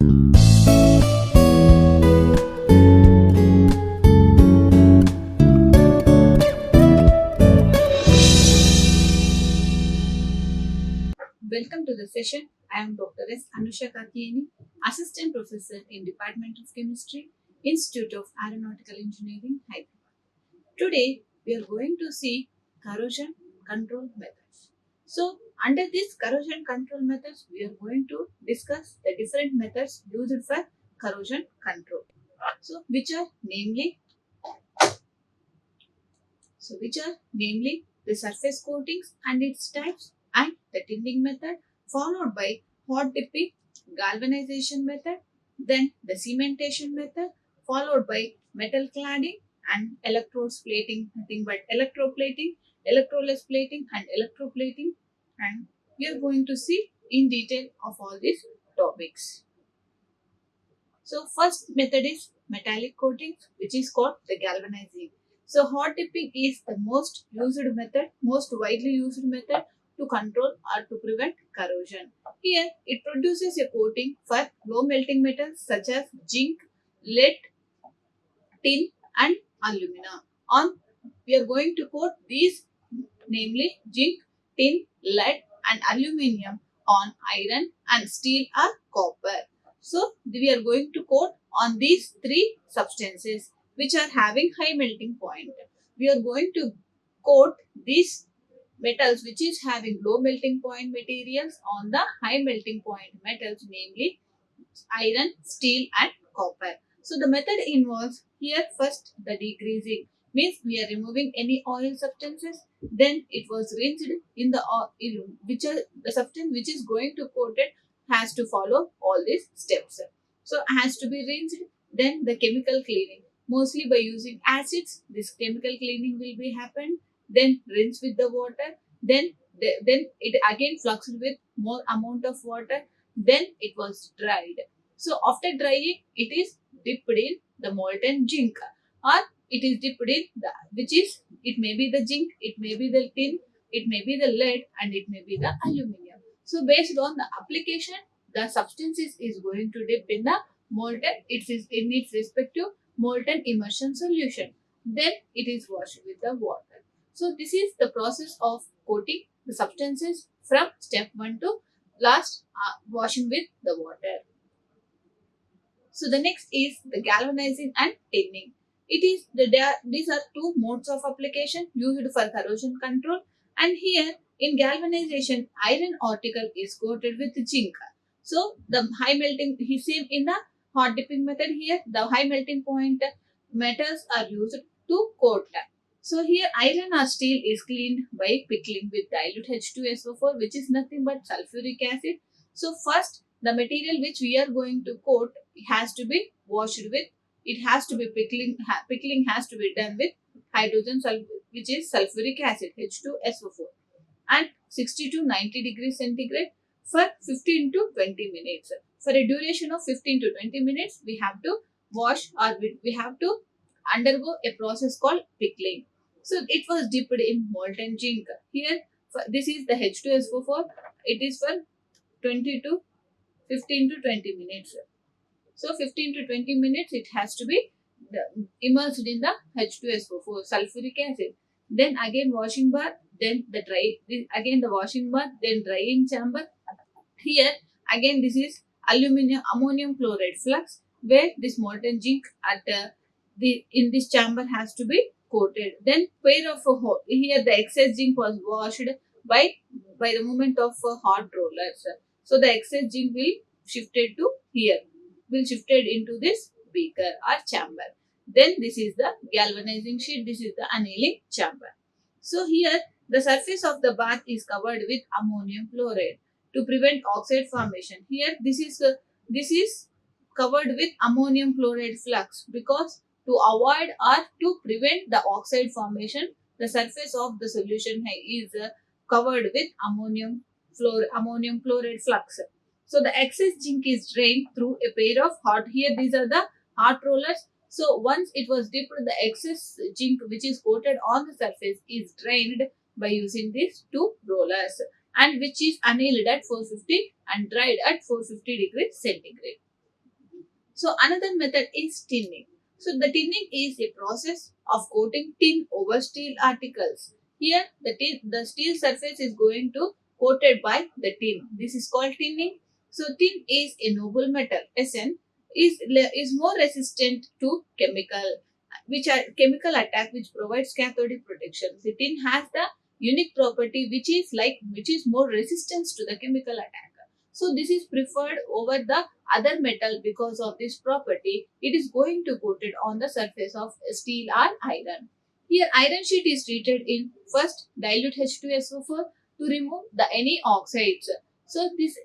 Welcome to the session. I am Dr. S. Anusha Kathyayani, Assistant Professor in Department of Chemistry, Institute of Aeronautical Engineering, Hyderabad. Today, we are going to see corrosion control methods. So, under this corrosion control methods, we are going to discuss the different methods used for corrosion control. So, which are namely the surface coatings and its types and the tinting method, followed by hot dipping, galvanization method, then the cementation method, followed by metal cladding and electrodes plating, nothing but electroplating, electroless plating and electroplating, and we are going to see in detail of all these topics. So first method is metallic coating, which is called the galvanizing. So hot dipping is the most widely used method to control or to prevent corrosion. Here it produces a coating for low melting metals such as zinc, lead, tin and alumina. We are going to coat these, namely zinc, tin, lead and aluminium on iron and steel or copper. So we are going to coat on these three substances which are having high melting point. We are going to coat these metals which is having low melting point materials on the high melting point metals, namely iron, steel and copper. So the method involves here first the degreasing, means we are removing any oil substances, then it was rinsed in the the substance which is going to coat it has to follow all these steps. So has to be rinsed, then the chemical cleaning, mostly by using acids. This chemical cleaning will be happened, then rinse with the water, then it again fluxed with more amount of water, then it was dried. So after drying, it is dipped in the molten zinc, or it is dipped in it may be the zinc, it may be the tin, it may be the lead and it may be the aluminium. So based on the application, the substance is going to dip in the molten, it is in its respective molten immersion solution. Then it is washed with the water. So this is the process of coating the substances from step 1 to last washing with the water. So the next is the galvanizing and tinning. These are two modes of application used for corrosion control, and here in galvanization, iron article is coated with zinc. So the high melting, same in the hot dipping method, here the high melting point metals are used to coat. So here iron or steel is cleaned by pickling with dilute H2SO4, which is nothing but sulfuric acid. So first the material which we are going to coat has to be washed with, it has to be pickling has to be done with which is sulfuric acid H2SO4 and 60 to 90 degrees centigrade for 15 to 20 minutes. For a duration of 15 to 20 minutes, we have to wash, or we have to undergo a process called pickling. So it was dipped in molten zinc. Here this is the H2SO4, it is for 20 to 15 to 20 minutes. So 15 to 20 minutes it has to be immersed in the H2SO4 sulfuric acid. Then again washing bath, then again the washing bath, then drying chamber. Here again this is ammonium chloride flux, where this molten zinc at in this chamber has to be coated. Then pair of here the excess zinc was washed by the movement of hot rollers. So the excess zinc will shifted into this beaker or chamber. Then this is the galvanizing sheet, this is the annealing chamber. So here the surface of the bath is covered with ammonium chloride to prevent oxide formation. Here this is covered with ammonium chloride flux because to avoid or to prevent the oxide formation, the surface of the solution is covered with ammonium chloride flux. So the excess zinc is drained through a pair of these are the hot rollers. So once it was dipped, the excess zinc which is coated on the surface is drained by using these two rollers, and which is annealed at 450 and dried at 450 degrees centigrade. So another method is tinning. So the tinning is a process of coating tin over steel articles. Here the steel surface is going to coated by the tin. This is called tinning. So tin is a noble metal. Sn is more resistant to chemical attack, which provides cathodic protection. The tin has the unique property which is more resistance to the chemical attack. So this is preferred over the other metal because of this property. It is going to coat it on the surface of steel or iron. Here iron sheet is treated in first dilute H2SO4 to remove the any oxides. So this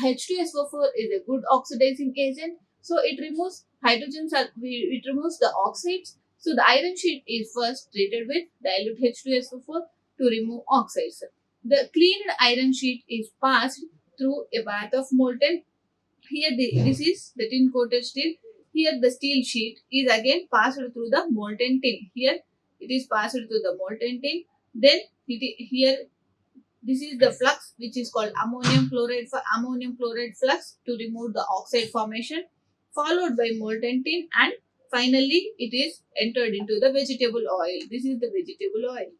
H2SO4 is a good oxidizing agent. So it removes it removes the oxides. So the iron sheet is first treated with dilute H2SO4 to remove oxides. The cleaned iron sheet is passed through a bath of molten. Here this is the tin coated steel. Here the steel sheet is again passed through the molten tin. Here it is passed through the molten tin. Then here this is the flux which is called ammonium chloride for ammonium chloride flux to remove the oxide formation, followed by molten tin, and finally it is entered into the vegetable oil. This is the vegetable oil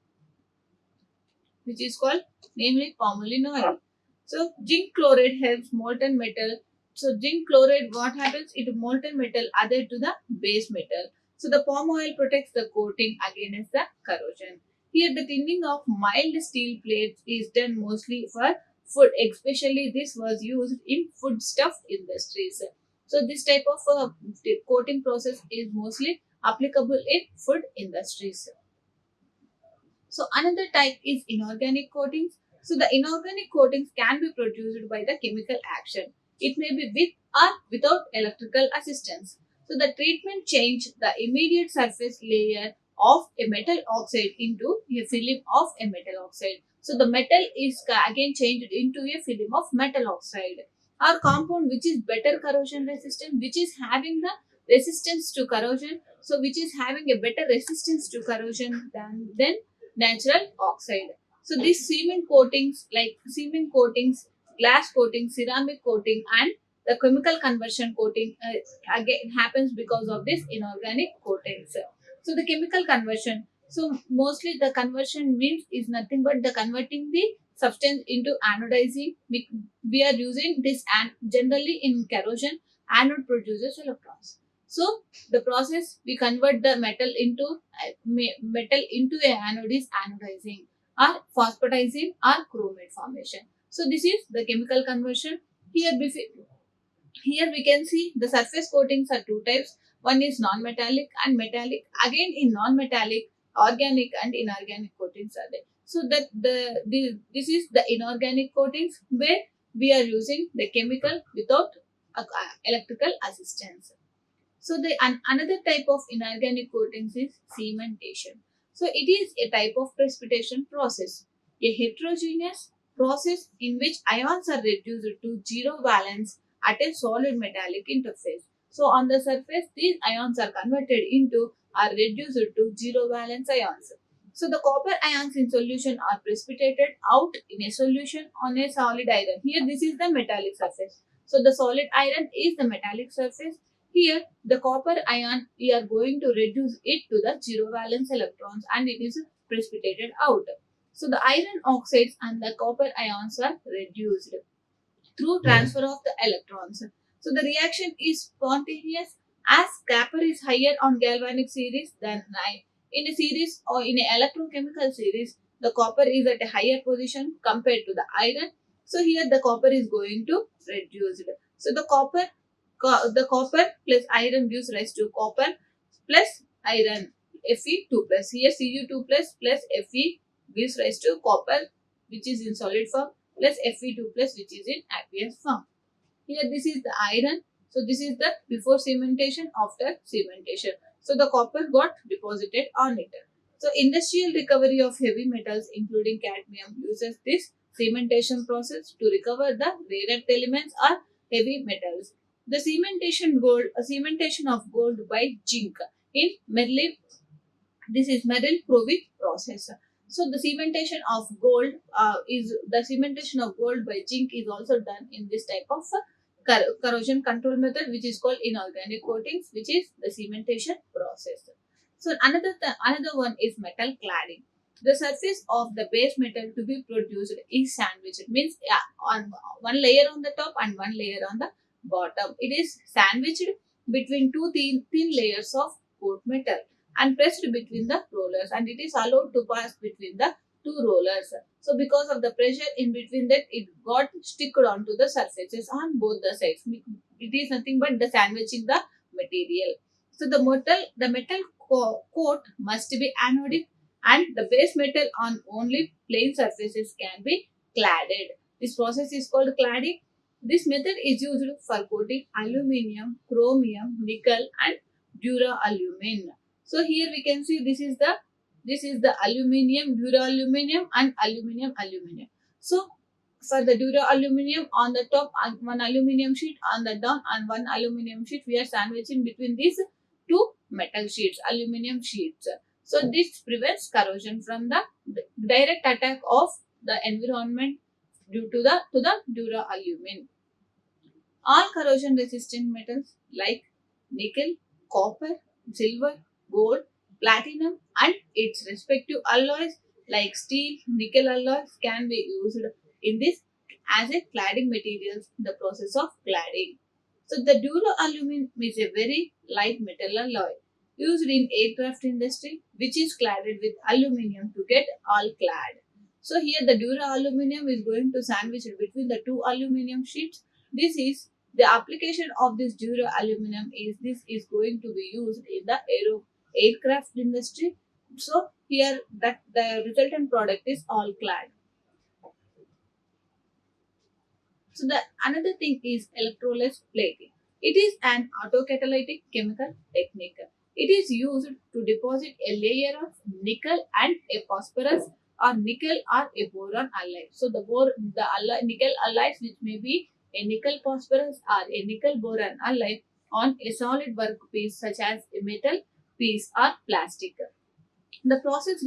which is called namely palmolin oil. So zinc chloride helps molten metal. So zinc chloride, what happens? It molten metal added to the base metal. So the palm oil protects the coating against the corrosion. Here the tinning of mild steel plates is done mostly for food. Especially this was used in foodstuff industries. So this type of coating process is mostly applicable in food industries. So another type is inorganic coatings. So the inorganic coatings can be produced by the chemical action. It may be with or without electrical assistance. So the treatment change the immediate surface layer of a metal oxide into a film of a metal oxide. So the metal is again changed into a film of metal oxide or compound which is better corrosion resistant, which is having the resistance to corrosion. So which is having a better resistance to corrosion than natural oxide. So these cement coatings like cement coatings, glass coating, ceramic coating, and the chemical conversion coating again happens because of this inorganic coatings. So the chemical conversion. So mostly the conversion means is nothing but the converting the substance into anodizing. We are using this and generally in corrosion, anode produces electrons. So the process we convert the metal into a anode is anodizing or phosphatizing or chromate formation. So this is the chemical conversion. Here, here we can see the surface coatings are two types. One is non-metallic and metallic. Again in non-metallic, organic and inorganic coatings are there. So that this is the inorganic coatings where we are using the chemical without electrical assistance. So the another type of inorganic coatings is cementation. So it is a type of precipitation process, a heterogeneous process in which ions are reduced to zero valence at a solid metallic interface. So on the surface, these ions are converted into or reduced to zero valence ions. So the copper ions in solution are precipitated out in a solution on a solid iron. Here this is the metallic surface. So the solid iron is the metallic surface. Here the copper ion, we are going to reduce it to the zero valence electrons and it is precipitated out. So the iron oxides and the copper ions are reduced through transfer of the electrons. So the reaction is spontaneous as copper is higher on galvanic series than in a series or in an electrochemical series. The copper is at a higher position compared to the iron. So here the copper is going to reduce it. So the copper plus iron gives rise to copper plus iron Fe2 plus. Here Cu2 plus Fe gives rise to copper which is in solid form plus Fe2 plus which is in aqueous form. Here this is the iron. So this is the before cementation, after cementation. So the copper got deposited on it. So industrial recovery of heavy metals including cadmium uses this cementation process to recover the rare earth elements or heavy metals. The cementation of gold by zinc in Merlin. This is Merrill Proving process. So the cementation of gold by zinc is also done in this type of corrosion control method, which is called inorganic coatings, which is the cementation process. So another one is metal cladding. The surface of the base metal to be produced is sandwiched. It means, yeah, on one layer on the top and one layer on the bottom. It is sandwiched between two thin layers of coat metal and pressed between the rollers, and it is allowed to pass between the two rollers. So because of the pressure in between that, it got sticked onto the surfaces on both the sides. It is nothing but the sandwiching the material. So the metal coat must be anodic, and the base metal on only plain surfaces can be cladded. This process is called cladding. This method is used for coating aluminium, chromium, nickel, and dura-alumin. So here we can see this is the aluminium, dura-aluminum, and aluminium. So for the dura-aluminum on the top, and one aluminium sheet on the down, and one aluminium sheet, we are sandwiching between these two metal sheets, aluminium sheets. So this prevents corrosion from the direct attack of the environment due to the dura-alumin. All corrosion resistant metals like nickel, copper, silver, gold, platinum, and its respective alloys like steel, nickel alloys can be used in this as a cladding materials in the process of cladding. So the duro-alumin is a very light metal alloy used in aircraft industry, which is cladded with aluminium to get all clad. So here the duro-aluminum is going to sandwich it between the two aluminium sheets. This is the application of this duro-aluminum is going to be used in the aircraft industry. So here that the resultant product is all clad. So the another thing is electrolysis plating. It is an autocatalytic chemical technique. It is used to deposit a layer of nickel and a phosphorus or nickel or a boron alloy. So nickel alloys, which may be a nickel phosphorus or a nickel boron alloy on a solid work piece such as a metal piece or plastic. The process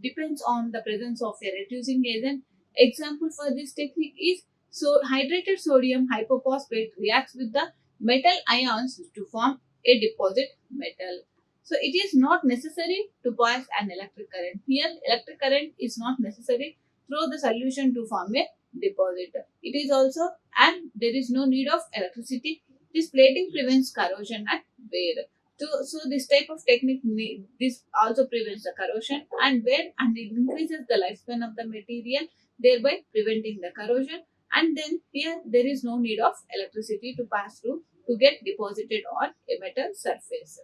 depends on the presence of a reducing agent. Example for this technique is hydrated sodium hypophosphate reacts with the metal ions to form a deposit metal. So it is not necessary to pass an electric current. Here electric current is not necessary through the solution to form a deposit. It is also, and there is no need of electricity. This plating prevents corrosion and wear. So this type of technique, this also prevents the corrosion and wear, and it increases the lifespan of the material, thereby preventing the corrosion. And then here there is no need of electricity to pass through to get deposited on a metal surface.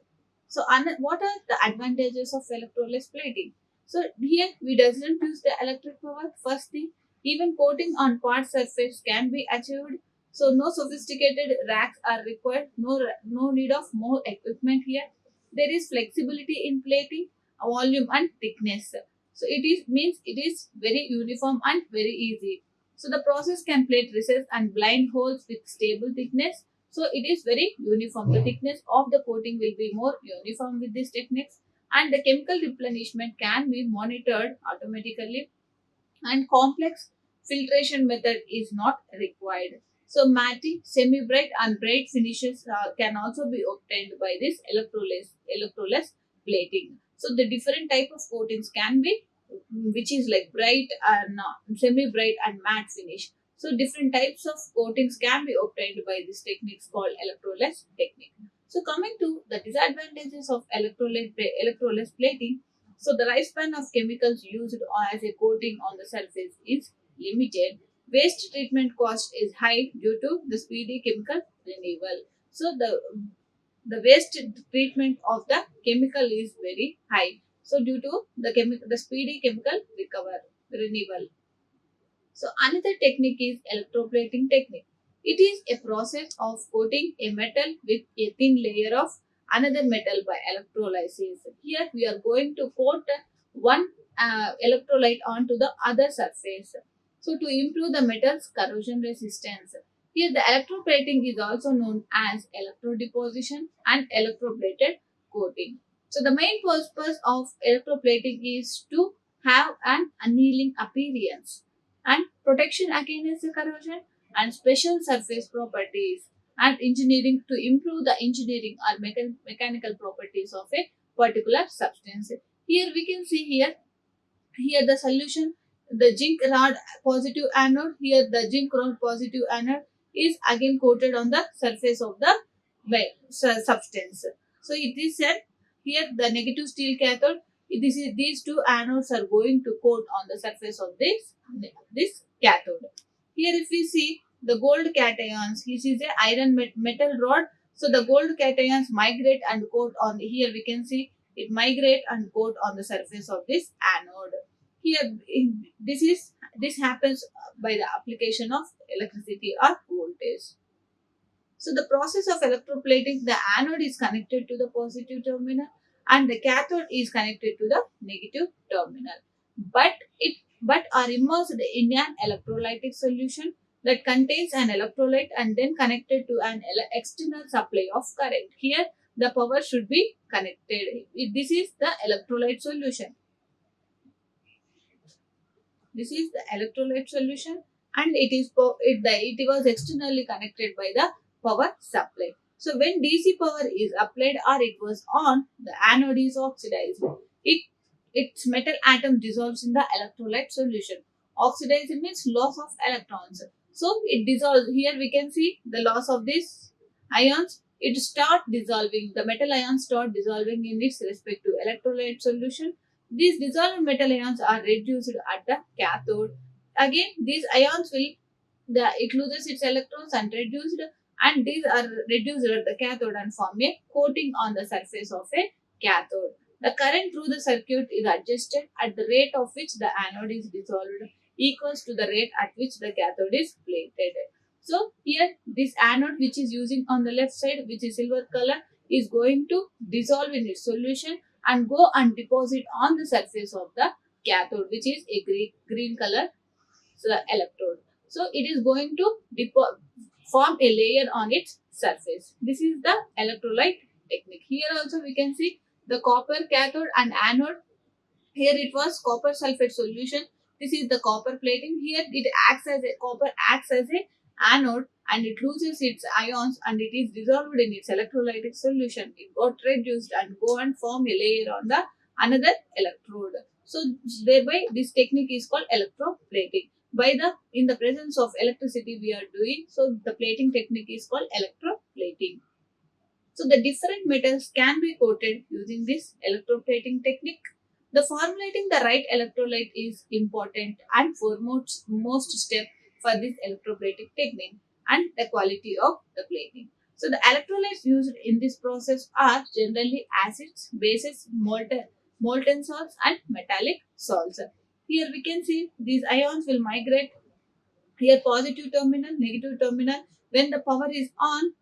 So what are the advantages of electrolysis plating? So here we doesn't use the electric power. First thing, even coating on part surface can be achieved. So no sophisticated racks are required. No need of more equipment here. There is flexibility in plating, volume and thickness. So it is very uniform and very easy. So the process can plate recess and blind holes with stable thickness. So it is very uniform. The thickness of the coating will be more uniform with these techniques, and the chemical replenishment can be monitored automatically, and complex filtration method is not required. So matte, semi-bright and bright finishes can also be obtained by this electrolysis plating. So the different type of coatings can be, which is like bright and semi-bright and matte finish. So different types of coatings can be obtained by this techniques called electrolysis technique. So coming to the disadvantages of electrolysis plating, so the lifespan of chemicals used as a coating on the surface is limited. Waste treatment cost is high due to the speedy chemical renewal. So the waste treatment of the chemical is very high. So due to the speedy chemical renewal. So another technique is electroplating technique. It is a process of coating a metal with a thin layer of another metal by electrolysis. Here we are going to coat one electrolyte onto the other surface. So to improve the metal's corrosion resistance. Here the electroplating is also known as electrodeposition and electroplated coating. So the main purpose of electroplating is to have an annealing appearance and protection against the corrosion, and special surface properties and engineering to improve the engineering or mechanical properties of a particular substance. Here we can see here the solution, the zinc rod positive anode, here the zinc rod positive anode is again coated on the surface of the substance. So it is said here the negative steel cathode, these two anodes are going to coat on the surface of this cathode. Here if we see the gold cations, this is a iron metal rod. So the gold cations migrate and coat on here we can see it migrate and coat on the surface of this anode. Here, this happens by the application of electricity or voltage. So the process of electroplating, the anode is connected to the positive terminal and the cathode is connected to the negative terminal. But are immersed in an electrolytic solution that contains an electrolyte and then connected to an external supply of current. Here the power should be connected. This is the electrolyte solution. This is the electrolyte solution and it was externally connected by the power supply. So when DC power is applied or it was on, the anode is oxidized. It its metal atom dissolves in the electrolyte solution. Oxidized means loss of electrons. So it dissolves. Here we can see the loss of these ions. It start dissolving. The metal ions start dissolving in its respective electrolyte solution. These dissolved metal ions are reduced at the cathode. Again, these ions will it loses its electrons and reduced, and these are reduced at the cathode and form a coating on the surface of a cathode. The current through the circuit is adjusted at the rate of which the anode is dissolved equals to the rate at which the cathode is plated. So here this anode which is using on the left side, which is silver color, is going to dissolve in its solution and go and deposit on the surface of the cathode, which is a green color electrode. So it is going to form a layer on its surface. This is the electrolyte technique. Here also we can see the copper cathode and anode. Here it was copper sulfate solution. This is the copper plating. Here it acts as a copper acts as a anode and it loses its ions and it is dissolved in its electrolytic solution. It got reduced and go and form a layer on the another electrode. So thereby this technique is called electroplating. By the in the presence of electricity we are doing, so the plating technique is called electroplating. So the different metals can be coated using this electroplating technique. The formulating the right electrolyte is important and foremost step for this electroplating technique and the quality of the plating. So the electrolytes used in this process are generally acids, bases, molten salts and metallic salts. Here we can see these ions will migrate here positive terminal, negative terminal. When the power is on,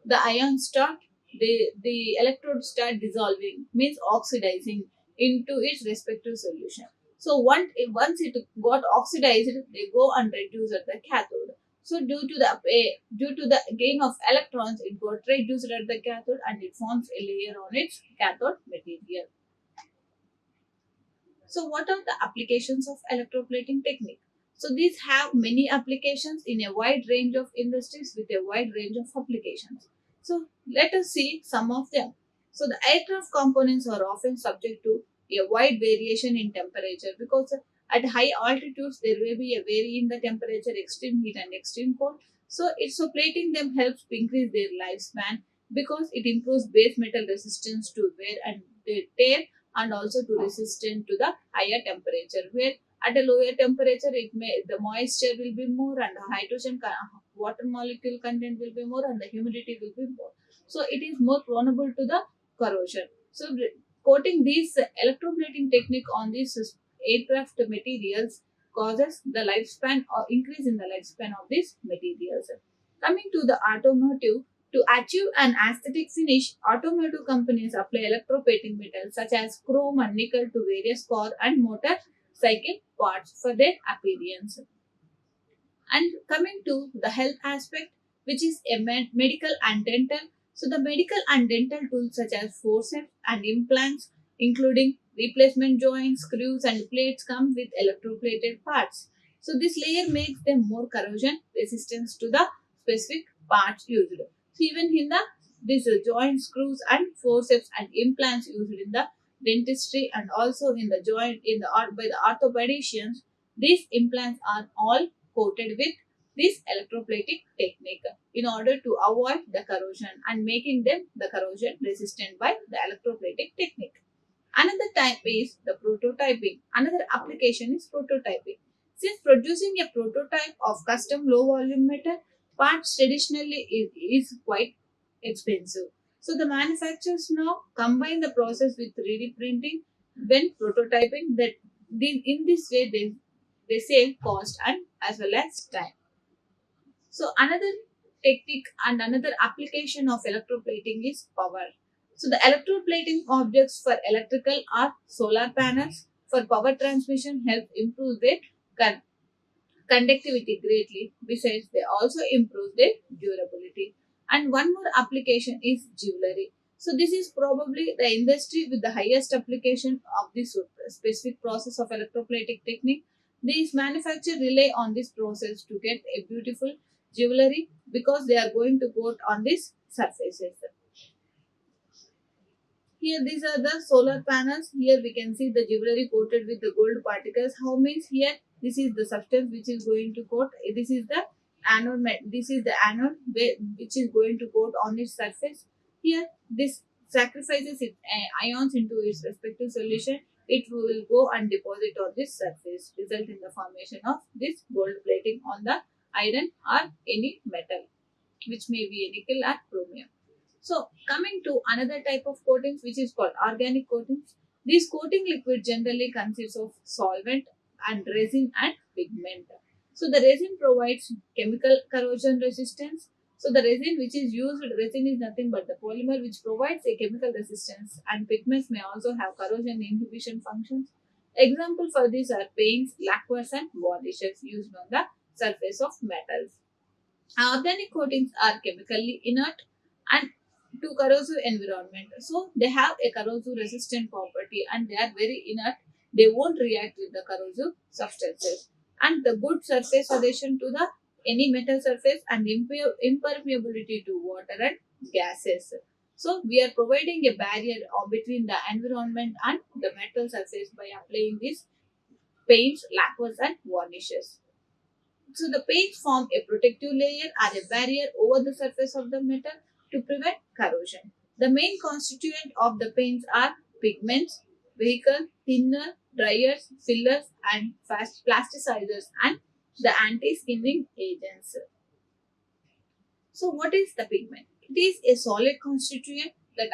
the ions start, the electrodes start dissolving, means oxidizing into its respective solution. So once it got oxidized, they go and reduce at the cathode. So due to the gain of electrons, it got reduced at the cathode and it forms a layer on its cathode material. So what are the applications of electroplating technique? So these have many applications in a wide range of industries with a wide range of applications. So let us see some of them. So the aircraft components are often subject to a wide variation in temperature because at high altitudes there may be a vary in the temperature, extreme heat and extreme cold. So plating them helps to increase their lifespan because it improves base metal resistance to wear and tear and also to resistant to the higher temperature, where at a lower temperature the moisture will be more and the water molecule content will be more and the humidity will be more, so it is more vulnerable to the corrosion. So coating these electroplating technique on these aircraft materials causes the lifespan or increase in the lifespan of these materials. Coming to the automotive, to achieve an aesthetic finish, automotive companies apply electroplating metals such as chrome and nickel to various car and motorcycle parts for their appearance. And coming to the health aspect, which is a medical and dental. So the medical and dental tools such as forceps and implants, including replacement joints, screws and plates come with electroplated parts. So this layer makes them more corrosion resistant to the specific parts used. So even in the these joint screws and forceps and implants used in the dentistry and also in the joint in the by the orthopedicians, these implants are all coated with this electroplating technique in order to avoid the corrosion and making them the corrosion resistant by the electroplating technique. Another type is the prototyping. Another application is prototyping. Since producing a prototype of custom low volume metal parts traditionally is quite expensive. So the manufacturers now combine the process with 3D printing when prototyping that in this way they save cost and as well as time. So another technique and another application of electroplating is power. So the electroplating objects for electrical or solar panels for power transmission help improve their con- conductivity greatly. Besides, they also improve their durability. And one more application is jewelry. So this is probably the industry with the highest application of this specific process of electroplating technique. These manufacturers rely on this process to get a beautiful jewelry because they are going to coat on these surfaces. Here, these are the solar panels. Here we can see the jewelry coated with the gold particles. How means here this is the substance which is going to coat. This is the anode. This is the anode which is going to coat on its surface. Here, this sacrifices its ions into its respective solution. It will go and deposit on this surface, result in the formation of this gold plating on the iron or any metal, which may be a nickel or chromium. So coming to another type of coatings which is called organic coatings. This coating liquid generally consists of solvent and resin and pigment. So the resin provides chemical corrosion resistance. So the resin which is used, resin is nothing but the polymer which provides a chemical resistance, and pigments may also have corrosion inhibition functions. Example for these are paints, lacquers and varnishes used on the surface of metals. Organic coatings are chemically inert and to corrosive environment. So they have a corrosive resistant property and they are very inert. They won't react with the corrosive substances. And the good surface adhesion to the any metal surface and impermeability to water and gases. So we are providing a barrier between the environment and the metal surface by applying these paints, lacquers and varnishes. So the paints form a protective layer or a barrier over the surface of the metal to prevent corrosion. The main constituent of the paints are pigments, vehicle, thinner, dryers, fillers, and fast plasticizers and the anti-skinning agents. So, what is the pigment? It is a solid constituent that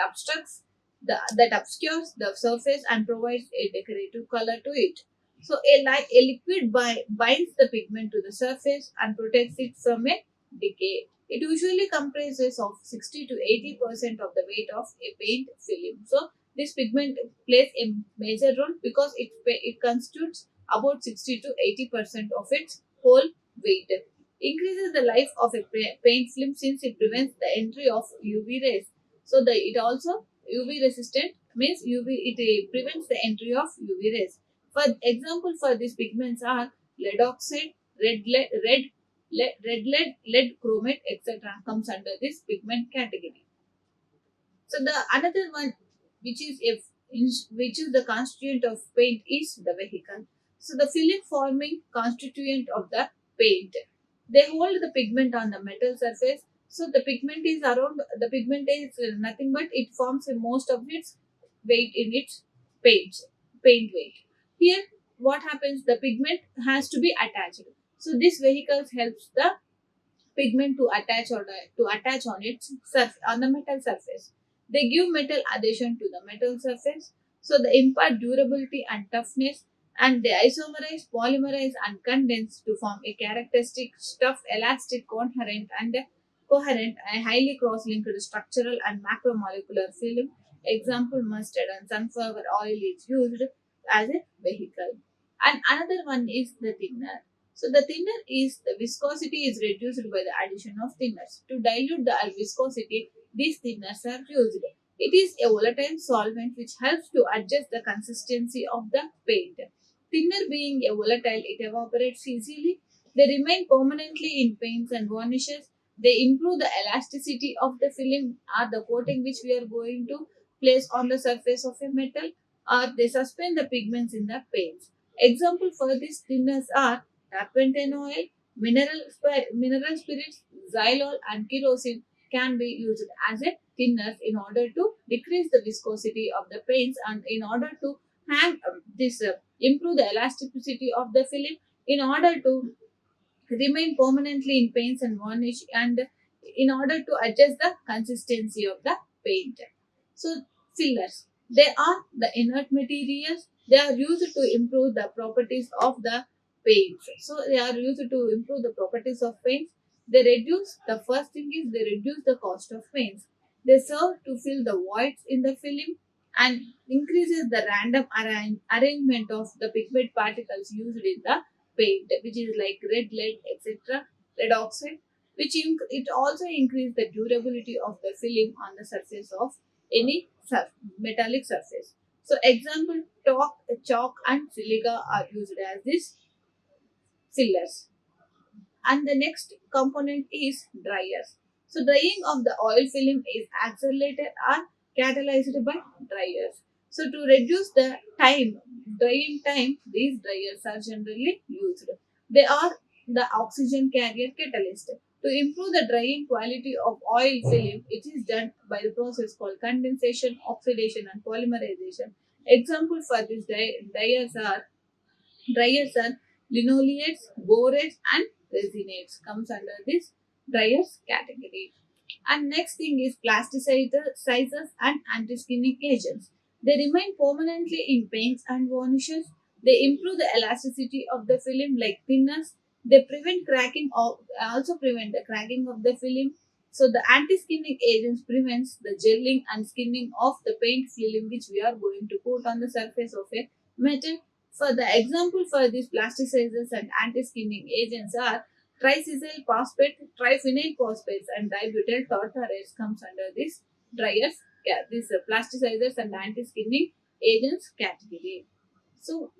that obscures the surface and provides a decorative color to it. So, a liquid binds the pigment to the surface and protects it from a decay. It usually comprises of 60 to 80% of the weight of a paint film. So, this pigment plays a major role because it constitutes about 60 to 80% of its whole weight. Increases the life of a paint film since it prevents the entry of UV rays. So it also UV resistant means UV it prevents the entry of UV rays. For example, for these pigments are lead oxide, red lead, lead chromate, etc. comes under this pigment category. So the another one, which is if which is the constituent of paint, is the vehicle. So the film forming constituent of the paint. They hold the pigment on the metal surface. So the pigment is around. The pigment is nothing but it forms most of its weight in its paint weight. Here, what happens? The pigment has to be attached. So this vehicles helps the pigment to attach on its on the metal surface. They give metal adhesion to the metal surface, so they impart durability and toughness, and they isomerize, polymerize, and condense to form a characteristic tough, elastic, coherent, and highly cross-linked structural and macromolecular film. Example: mustard and sunflower oil is used as a vehicle. And another one is the thinner. So the thinner is the viscosity is reduced by the addition of thinners. To dilute the viscosity, these thinners are used. It is a volatile solvent which helps to adjust the consistency of the paint. Thinner being a volatile, it evaporates easily. They remain permanently in paints and varnishes. They improve the elasticity of the film or the coating which we are going to place on the surface of a metal, or they suspend the pigments in the paints. Example for these thinners are turpentine oil, mineral spirits, xylol, and kerosene can be used as a thinners in order to decrease the viscosity of the paints and in order to hang this improve the elasticity of the film in order to remain permanently in paints and varnish and in order to adjust the consistency of the paint. So fillers, they are the inert materials. They are used to improve the properties of the paints. So they are used to improve the properties of paints. They reduce, the first thing is they reduce the cost of paints. They serve to fill the voids in the film and increases the random arrangement of the pigment particles used in the paint, which is like red lead, etc., red oxide, which it also increases the durability of the film on the surface of any metallic surface. So, example, chalk, and silica are used as these fillers. And the next component is dryers. So drying of the oil film is accelerated or catalyzed by dryers. So to reduce the drying time, these dryers are generally used. They are the oxygen carrier catalyst. To improve the drying quality of oil film, it is done by the process called condensation, oxidation, and polymerization. Example for these dryers are Dryers are linoleates, borates, and resinates comes under this dryers category. And next thing is plasticizers and anti-skinning agents. They remain permanently in paints and varnishes. They improve the elasticity of the film like thinners. They prevent cracking of also prevent the cracking of the film. So the anti-skinning agents prevents the gelling and skinning of the paint film which we are going to put on the surface of a metal. For the example for these plasticizers and anti-skinning agents are tricyclyl phosphate, triphenyl phosphates, and dibutyl tartarates comes under this dryers, these plasticizers and anti-skinning agents category. So,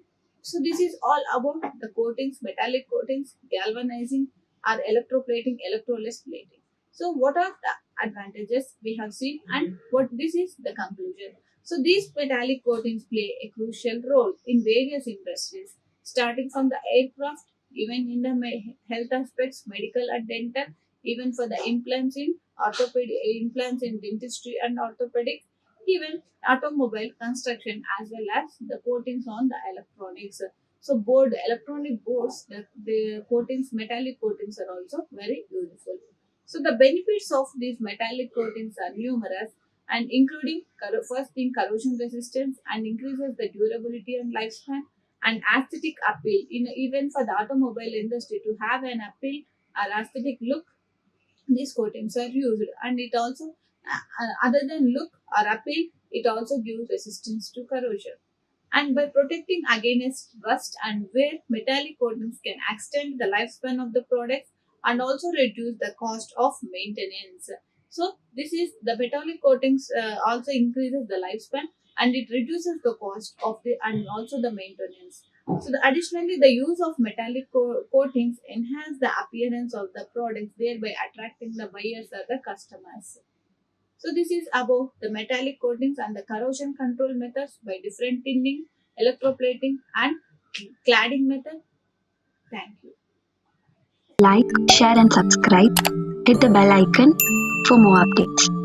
so this is all about the coatings, metallic coatings, galvanizing, or electroplating, electroless plating. So, what are the advantages we have seen, and what this is the conclusion. So, these metallic coatings play a crucial role in various industries, starting from the aircraft, even in the health aspects, medical and dental, even for the implants in dentistry and orthopedics, even automobile construction as well as the coatings on the electronics. So electronic boards, the coatings, metallic coatings are also very useful. So the benefits of these metallic coatings are numerous and including first thing corrosion resistance and increases the durability and lifespan and aesthetic appeal in even for the automobile industry to have an appeal or aesthetic look, these coatings are used and it also other than look or appeal, it also gives resistance to corrosion. And by protecting against rust and wear, metallic coatings can extend the lifespan of the products and also reduce the cost of maintenance. So this is the metallic coatings also increases the lifespan and it reduces the cost of the and also the maintenance. So additionally, the use of metallic coatings enhance the appearance of the products, thereby attracting the buyers or the customers. So this is about the metallic coatings and the corrosion control methods by different tinning, electroplating, and cladding method. Thank you. Like, share, and subscribe. Hit the bell icon for more updates.